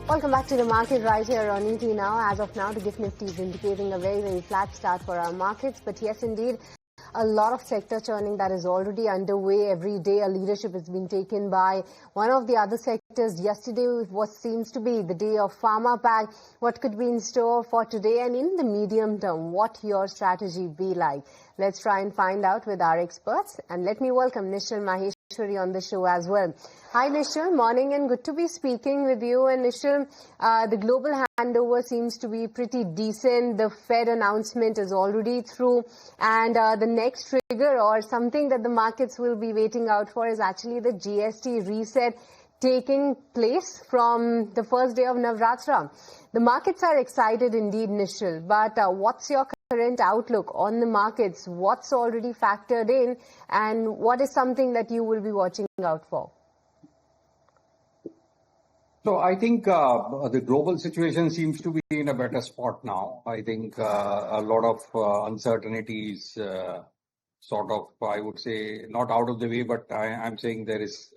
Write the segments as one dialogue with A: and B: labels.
A: Welcome back to the market right here on ET Now. As of now, the GIFT Nifty is indicating a very flat start for our markets. But yes, indeed, a lot of sector churning that is already underway. Every day a leadership has been taken by one of the other sectors. Yesterday was what seems to be the day of pharma pack. What could be in store for today and in the medium term? What your strategy be like? Let's try and find out with our experts. And let me welcome Nischal Maheshwari on the show as well. Hi Nischal, morning and good to be speaking with you. And Nischal, the global handover seems to be pretty decent. The Fed announcement is already through, and the next trigger or something that the markets will be waiting out for is actually the GST reset taking place from the first day of Navratra. The markets are excited indeed, Nischal, but what's your current outlook on the markets? What's already factored in, and what is something that you will be watching out for?
B: So I think the global situation seems to be in a better spot now. I think a lot of uncertainties sort of, I would say, not out of the way, but I'm saying there is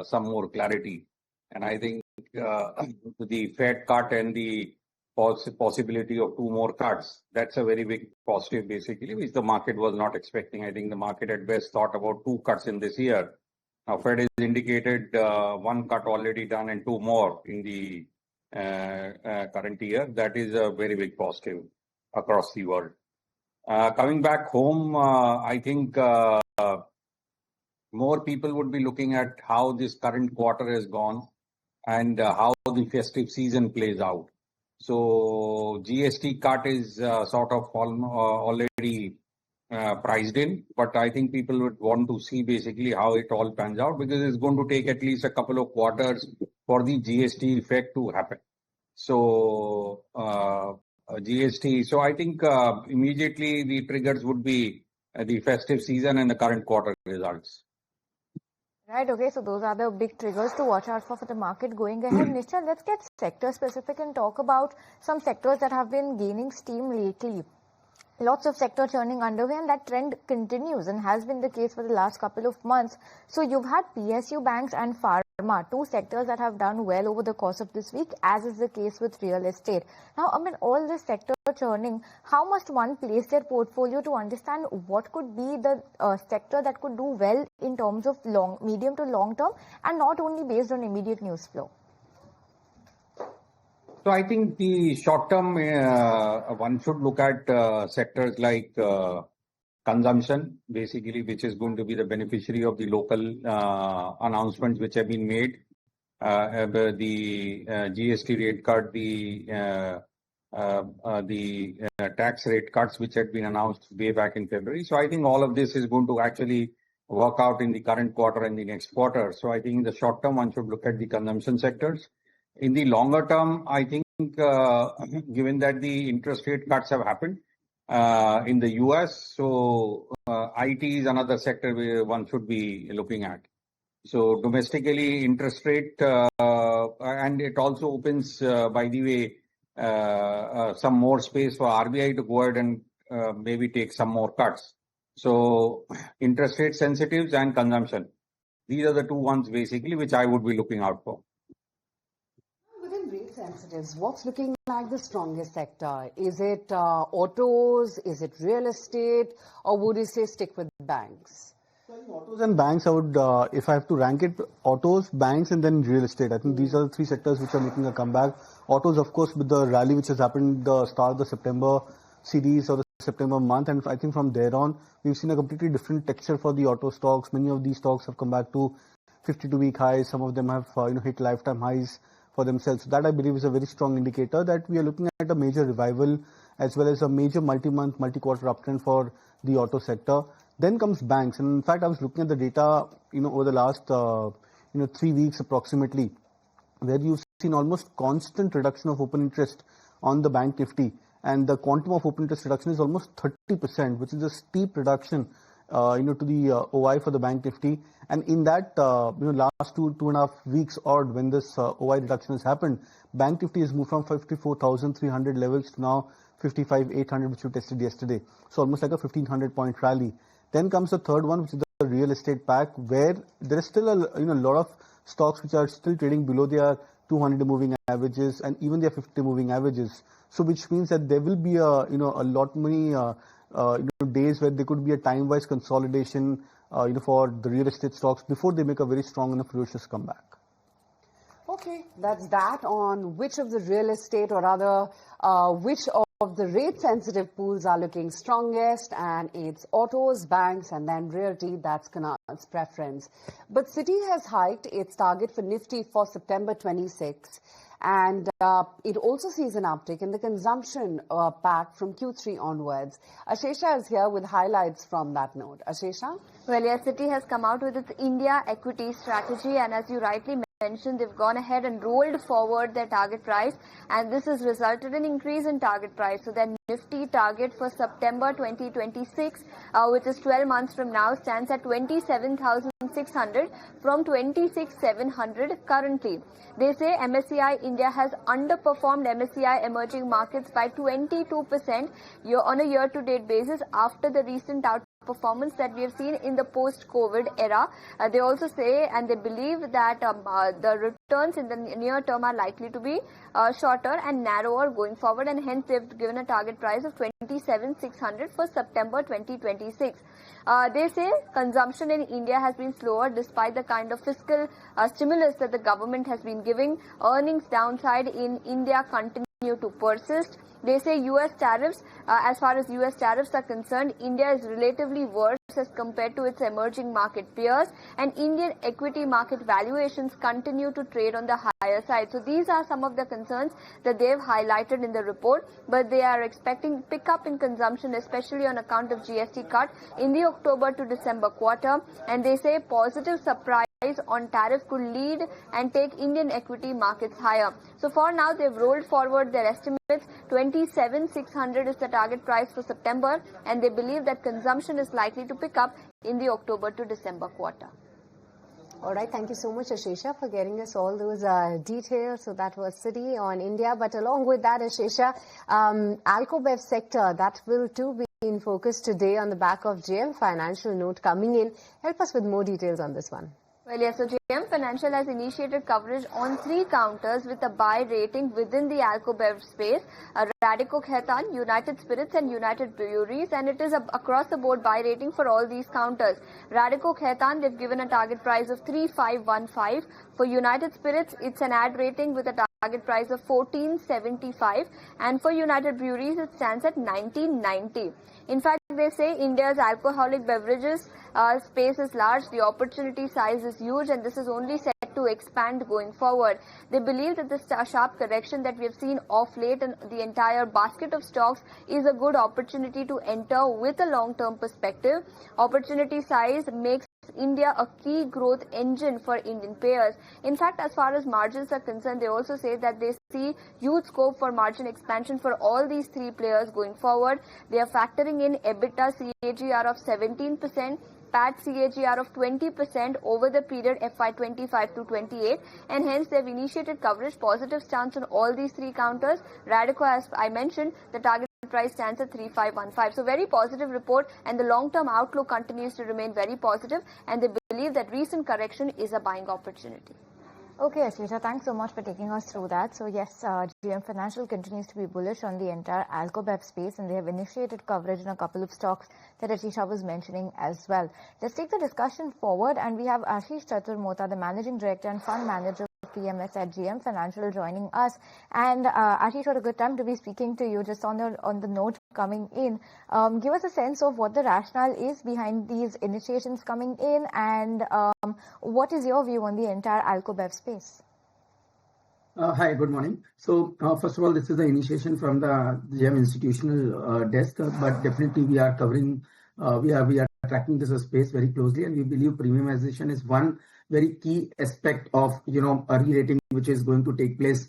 B: some more clarity. And I think the Fed cut and the possibility of 2 more cuts, that's a very big positive basically, which the market was not expecting. I think the market at best thought about 2 cuts in this year. Now, Fed has indicated 1 cut already done and 2 more in the current year. That is a very big positive across the world. Coming back home, I think more people would be looking at how this current quarter has gone and how the festive season plays out. So GST cut is sort of already priced in, but I think people would want to see basically how it all pans out, because it's going to take at least a couple of quarters for the GST effect to happen. So GST, so I think immediately the triggers would be the festive season and the current quarter results.
C: Right, okay, so those are the big triggers to watch out for the market going ahead. Nischal, let's get sector specific and talk about some sectors that have been gaining steam lately. Lots of sector churning underway, and that trend continues and has been the case for the last couple of months. So you've had PSU banks and pharma, 2 sectors that have done well over the course of this week, as is the case with real estate. Now, amid all this sector churning, how must one place their portfolio to understand what could be the sector that could do well in terms of medium to long term, and not only based on immediate news flow?
B: So I think the short term, one should look at sectors like consumption, basically, which is going to be the beneficiary of the local announcements which have been made. The GST rate cut, the tax rate cuts which had been announced way back in February. So I think all of this is going to actually work out in the current quarter and the next quarter. So I think in the short term, one should look at the consumption sectors. In the longer term, I think given that the interest rate cuts have happened in the US, so IT is another sector where one should be looking at. So domestically, interest rate, and it also opens, by the way, some more space for RBI to go ahead and maybe take some more cuts. So interest rate sensitives and consumption, these are the 2 ones basically which I would be looking out for.
A: Rate sensitives, what's looking like the strongest sector? Is it autos? Is it real estate? Or would you say stick with banks?
D: So I think autos and banks, I would, if I have to rank it, autos, banks, and then real estate. I think these are the 3 sectors which are making a comeback. Autos, of course, with the rally which has happened the start of the September series or the September month, and I think from there on, we've seen a completely different texture for the auto stocks. Many of these stocks have come back to 52-week highs. Some of them have hit lifetime highs for themselves. So that, I believe, is a very strong indicator that we are looking at a major revival as well as a major multi-month, multi-quarter uptrend for the auto sector. Then comes banks, and in fact, I was looking at the data, over the last 3 weeks approximately, where you've seen almost constant reduction of open interest on the bank Nifty, and the quantum of open interest reduction is almost 30%, which is a steep reduction to the OI for the bank Nifty. And in that, last 2.5 weeks odd, when this OI reduction has happened, bank Nifty has moved from 54,300 levels to now 55,800, which we tested yesterday. So almost like a 1,500 point rally. Then comes the third one, which is the real estate pack, where there is still a lot of stocks which are still trading below their 200 moving averages and even their 50 moving averages. So which means that there will be a lot many days where there could be a time-wise consolidation for the real estate stocks before they make a very strong and a ferocious comeback.
A: Okay, that's that on which of the real estate or rather which of the rate-sensitive pools are looking strongest, and it's autos, banks, and then realty. That's Kunal's preference. But Citi has hiked its target for Nifty for September 26, and it also sees an uptick in the consumption pack from Q3 onwards. Ashesha is here with highlights from that note. Ashesha?
C: Well, yes, Citi has come out with its India equity strategy, and as you rightly mentioned, they've gone ahead and rolled forward their target price, and this has resulted in increase in target price. So their Nifty target for September 2026, which is 12 months from now, stands at 27,600 from 26,700 currently. They say MSCI India has underperformed MSCI emerging markets by 22% on a year-to-date basis after the recent outperformance that we have seen in the post-COVID era. They also say and they believe that the returns in the near term are likely to be shorter and narrower going forward, and hence they've given a target price of 27,600 for September 2026. They say consumption in India has been slower despite the kind of fiscal stimulus that the government has been giving. Earnings downside in India continue to persist. They say US tariffs, as far as US tariffs are concerned, India is relatively worse as compared to its emerging market peers, and Indian equity market valuations continue to trade on the higher side. So these are some of the concerns that they've highlighted in the report, but they are expecting pickup in consumption, especially on account of GST cut in the October to December quarter, and they say positive surprise on tariff could lead and take Indian equity markets higher. So for now, they've rolled forward their estimates. 27,600 is the target price for September, and they believe that consumption is likely to pick up in the October to December quarter.
A: All right, thank you so much, Ashesha, for getting us all those details. So that was Citi on India. But along with that, Ashesha, Alcobev sector, that will too be in focus today on the back of JM Financial note coming in. Help us with more details on this one.
C: Well, yes, so JM Financial has initiated coverage on 3 counters with a buy rating within the Alcobev space, Radico Khaitan, United Spirits and United Breweries, and it is across the board buy rating for all these counters. Radico Khaitan, they've given a target price of 3,515. For United Spirits, it's an ad rating with a target price of 1475, and for United Breweries, it stands at 1990. In fact, they say India's alcoholic beverages space is large, the opportunity size is huge, and this is only set to expand going forward. They believe that the sharp correction that we have seen off late in the entire basket of stocks is a good opportunity to enter with a long-term perspective. Opportunity size makes India a key growth engine for Indian players. In fact, as far as margins are concerned, they also say that they see huge scope for margin expansion for all these 3 players going forward. They are factoring in EBITDA CAGR of 17%, PAT CAGR of 20% over the period FY25 to 28, and hence they've initiated coverage, positive stance on all these 3 counters. Radico, as I mentioned, the target price stands at 3,515. So very positive report, and the long-term outlook continues to remain very positive, and they believe that recent correction is a buying opportunity.
E: Okay, Ashesha, thanks so much for taking us through that. So yes, GM Financial continues to be bullish on the entire Alcobev space, and they have initiated coverage in a couple of stocks that Ashesha was mentioning as well. Let's take the discussion forward, and we have Ashish Chaturmota, the Managing Director and Fund Manager of PMS at GM Financial, joining us. And Ashish, what a good time to be speaking to you just on the note coming in. Give us a sense of what the rationale is behind these initiations coming in, and what is your view on the entire Alcobev space?
F: Hi, good morning. So, first of all, this is the initiation from the GM institutional desk, but definitely we are covering, we are tracking this space very closely, and we believe premiumization is one very key aspect of, a re-rating which is going to take place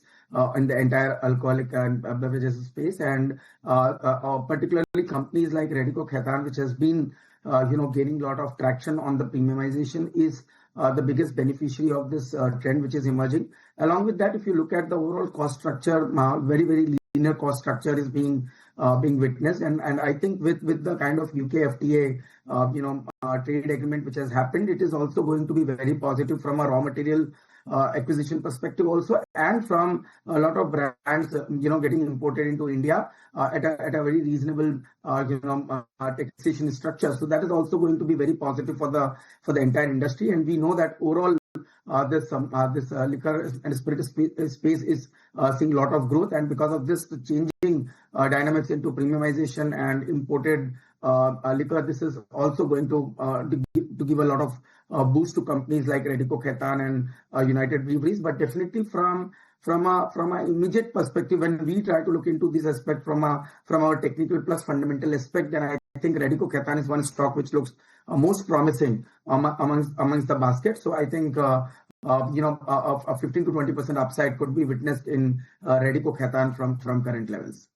F: in the entire alcoholic and beverages space, and particularly companies like Radico Khaitan, which has been, gaining a lot of traction on the premiumization, is the biggest beneficiary of this trend which is emerging. Along with that, if you look at the overall cost structure, very, very linear cost structure is being witnessed, and I think with the kind of UK FTA trade agreement which has happened, it is also going to be very positive from a raw material acquisition perspective also, and from a lot of brands, getting imported into India at a very reasonable, taxation structure. So that is also going to be very positive for the entire industry. And we know that overall, this liquor and spirit space is seeing a lot of growth, and because of this changing dynamics into premiumization and imported liquor, this is also going to give a lot of boost to companies like Radico Khaitan and United Breweries. But definitely from an immediate perspective, when we try to look into this aspect from our technical plus fundamental aspect, then I think Radico Khaitan is one stock which looks most promising amongst the basket. So I think a 15 to 20% upside could be witnessed in Radico Khaitan from current levels.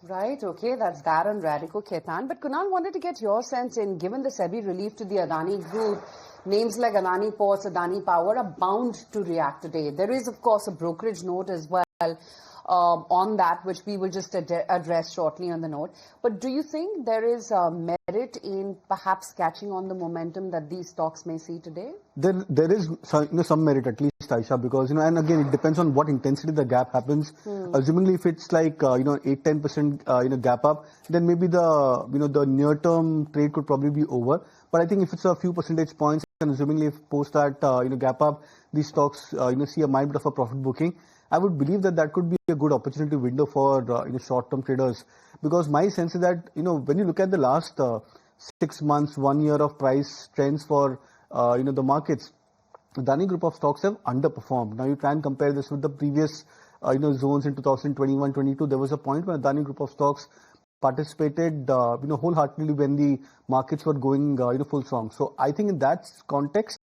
A: Right, okay, that's that on Radico Khaitan. But Kunal, wanted to get your sense in, given the SEBI relief to the Adani Group, names like Adani Ports, Adani Power are bound to react today. There is, of course, a brokerage note as well on that, which we will just address shortly on the note. But do you think there is merit in perhaps catching on the momentum that these stocks may see today?
D: There is some merit, at least, Aisha, because and again it depends on what intensity the gap happens. Assumingly, if it's like 8-10% gap up, then maybe the near term trade could probably be over. But I think if it's a few percentage points, and assumingly if post that gap up, these stocks see a mild bit of a profit booking, I would believe that could be a good opportunity window for short-term traders, because my sense is that when you look at the last 6 months, 1 year of price trends for the markets, the Adani Group of stocks have underperformed. Now you try and compare this with the previous zones in 2021-22. There was a point when Adani Group of stocks participated wholeheartedly when the markets were going full strong. So I think in that context,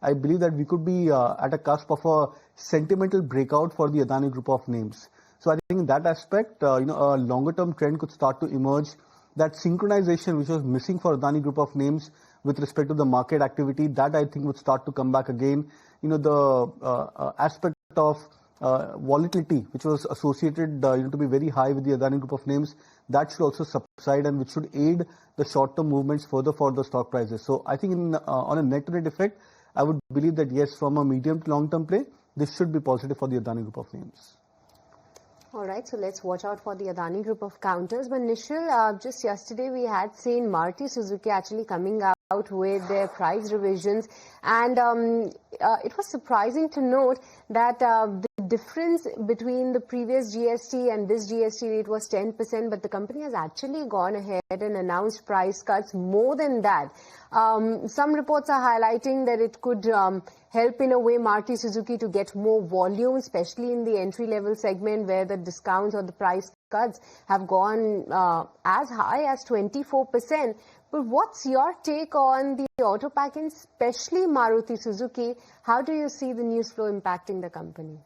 D: I believe that we could be at a cusp of a sentimental breakout for the Adani Group of names. So I think in that aspect, a longer term trend could start to emerge. That synchronization which was missing for Adani Group of names with respect to the market activity, that I think would start to come back again. The aspect of volatility which was associated to be very high with the Adani Group of names, that should also subside, and which should aid the short term movements further for the stock prices. So I think on a net to net effect, I would believe that yes, from a medium to long term play, this should be positive for the Adani Group of names.
A: All right, so let's watch out for the Adani Group of counters. But Nischal, just yesterday we had seen Maruti Suzuki actually coming out with their price revisions, and it was surprising to note that the difference between the previous GST and this GST rate was 10%, but the company has actually gone ahead and announced price cuts more than that. Some reports are highlighting that it could help in a way Maruti Suzuki to get more volume, especially in the entry-level segment where the discounts or the price cuts have gone as high as 24%. But what's your take on the auto pack-in, especially Maruti Suzuki? How do you see the news flow impacting the company?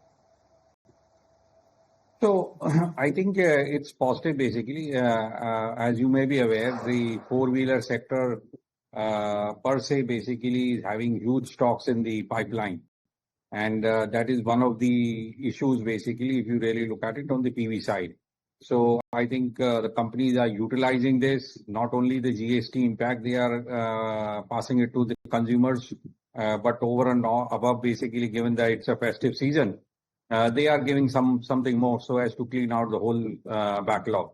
B: So I think it's positive basically. As you may be aware, the four-wheeler sector per se basically is having huge stocks in the pipeline. And that is one of the issues basically if you really look at it on the PV side. So I think the companies are utilizing this, not only the GST impact, they are passing it to the consumers, but over and above basically given that it's a festive season, they are giving something more so as to clean out the whole backlog.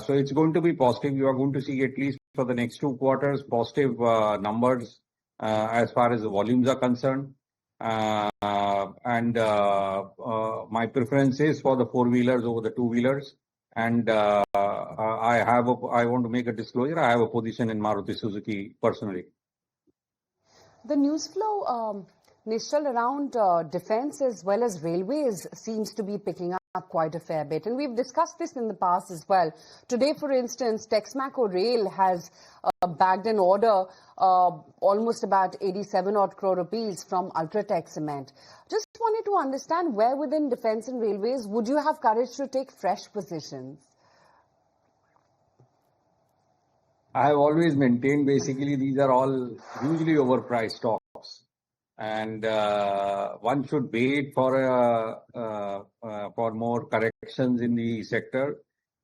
B: So it's going to be positive. You are going to see at least for the next 2 quarters positive numbers as far as the volumes are concerned. My preference is for the four-wheelers over the two-wheelers. And I want to make a disclosure. I have a position in Maruti Suzuki personally.
A: The news flow, Nischal, around defense as well as railways seems to be picking up quite a fair bit. And we've discussed this in the past as well. Today, for instance, Texmaco Rail has bagged an order almost about 87 odd crore rupees from Ultratech Cement. Just wanted to understand where within defense and railways would you have courage to take fresh positions?
B: I have always maintained basically these are all hugely overpriced stocks. And one should wait for more corrections in the sector.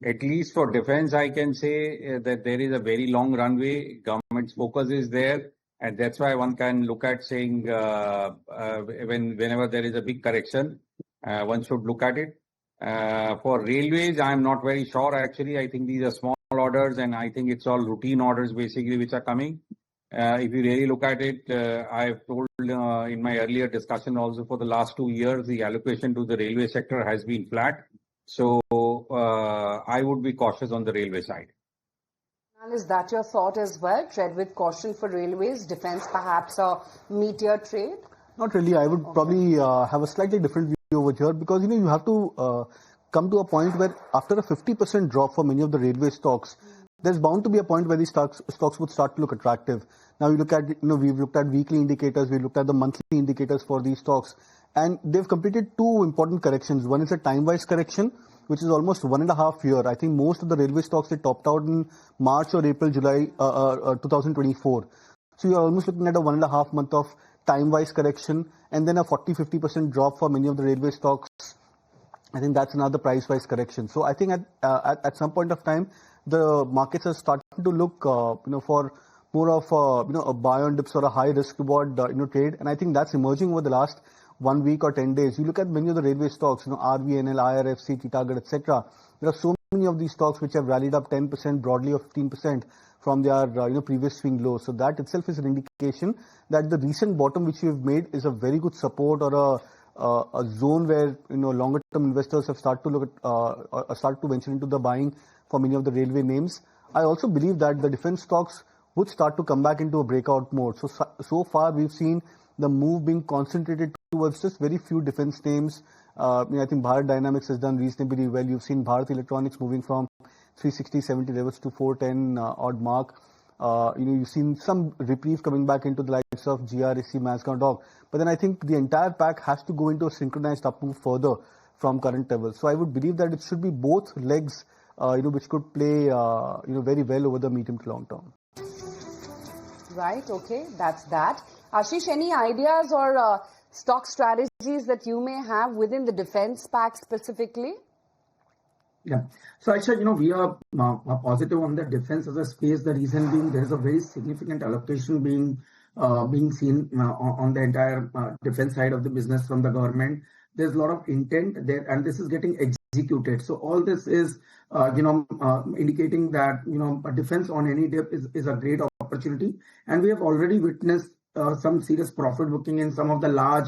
B: At least for defense, I can say that there is a very long runway. Government's focus is there, And that's why one can look at saying whenever there is a big correction, one should look at it. For railways, I'm not very sure actually. I think these are small orders and I think it's all routine orders basically which are coming. If you really look at it, I've told in my earlier discussion also for the last 2 years, the allocation to the railway sector has been flat. So I would be cautious on the railway side.
A: Is that your thought as well? Tread with caution for railways, defense perhaps a meteor trade?
D: Not really. I would probably have a slightly different view over here because, you have to come to a point where after a 50% drop for many of the railway stocks, there's bound to be a point where these stocks would start to look attractive. Now you look at, we've looked at weekly indicators, we looked at the monthly indicators for these stocks, and they've completed two important corrections. One is a time-wise correction, which is almost 1.5 years. I think most of the railway stocks, they topped out in March or April, July 2024. So you're almost looking at a 1.5 month of time-wise correction and then a 40-50% drop for many of the railway stocks. I think that's another price-wise correction. So I think at some point of time, the markets are starting to look, for more of a buy on dips or a high risk reward, trade. And I think that's emerging over the last 1 week or 10 days. You look at many of the railway stocks, RVNL, IRFC, Titagarh, etc. There are so many of these stocks which have rallied up 10% broadly or 15% from their previous swing lows. So that itself is an indication that the recent bottom which we have made is a very good support or a zone where longer term investors have started to look at start to venture into the buying for many of the railway names. I also believe that the defense stocks would start to come back into a breakout mode. So far we've seen the move being concentrated towards just very few defense names. I think Bharat Dynamics has done reasonably well. You've seen Bharat Electronics moving from 360, 70 levels to 410 odd mark. You've seen some reprieve coming back into the likes of GRSC, Mazagon Dock. But then I think the entire pack has to go into a synchronized up move further from current levels. So I would believe that it should be both legs, which could play, very well over the medium to long term.
A: Right, okay, that's that. Ashish, any ideas or stock strategies that you may have within the defense pack specifically?
F: Yeah. So Aisha, we are positive on the defense as a space. The reason being there is a very significant allocation being seen on the entire defense side of the business from the government. There's a lot of intent there, and this is getting executed. So all this is, indicating that a defense on any dip is a great opportunity, and we have already witnessed some serious profit booking in some of the large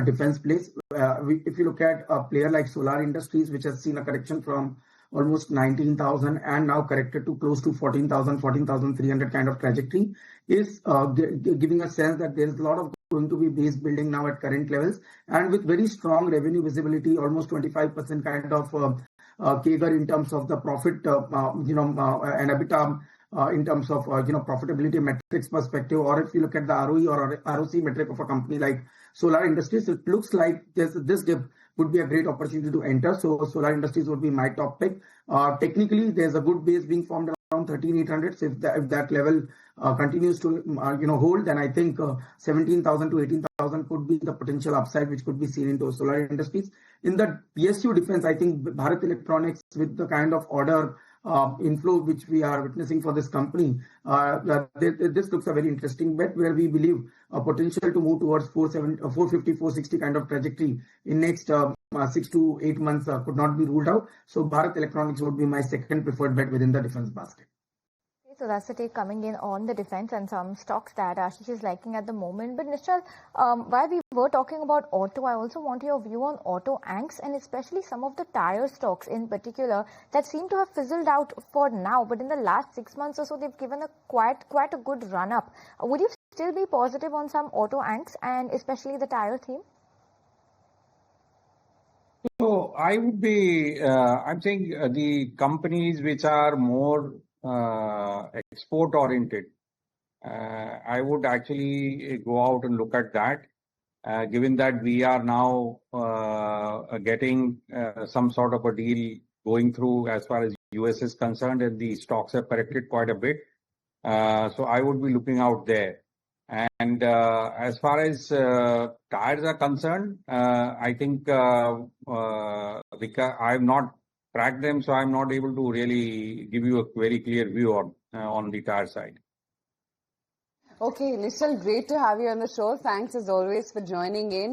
F: defense plays. If you look at a player like Solar Industries, which has seen a correction from almost 19,000 and now corrected to close to 14,000, 14,300 kind of trajectory, is giving a sense that there is a lot of going to be base building now at current levels, and with very strong revenue visibility, almost 25% kind of CAGR in terms of the profit, and EBITDA. In terms of profitability metrics perspective, or if you look at the ROE or ROC metric of a company like Solar Industries, it looks like this dip would be a great opportunity to enter. So Solar Industries would be my top pick. Technically, there's a good base being formed around 13,800. So if that level continues to hold, then I think 17,000 to 18,000 could be the potential upside which could be seen into Solar Industries. In the PSU defense, I think Bharat Electronics, with the kind of order inflow which we are witnessing for this company, this looks a very interesting bet, where we believe a potential to move towards 450, 460 kind of trajectory in next 6 to 8 months could not be ruled out. So Bharat Electronics would be my second preferred bet within the defense basket.
C: So that's the take coming in on the defense and some stocks that Ashish is liking at the moment. But Nischal, while we were talking about auto, I also want your view on auto anchors and especially some of the tire stocks in particular that seem to have fizzled out for now. But in the last 6 months or so, they've given a quite a good run up. Would you still be positive on some auto anchors and especially the tire theme?
B: So I would be, I'm saying the companies which are more export oriented, I would actually go out and look at that, given that we are now getting some sort of a deal going through as far as US is concerned, and the stocks have corrected quite a bit. So I would be looking out there. And as far as tires are concerned, I think because I have not tracked them, so I'm not able to really give you a very clear view on the tire side.
G: Okay, Nischal, great to have you on the show. Thanks as always for joining in.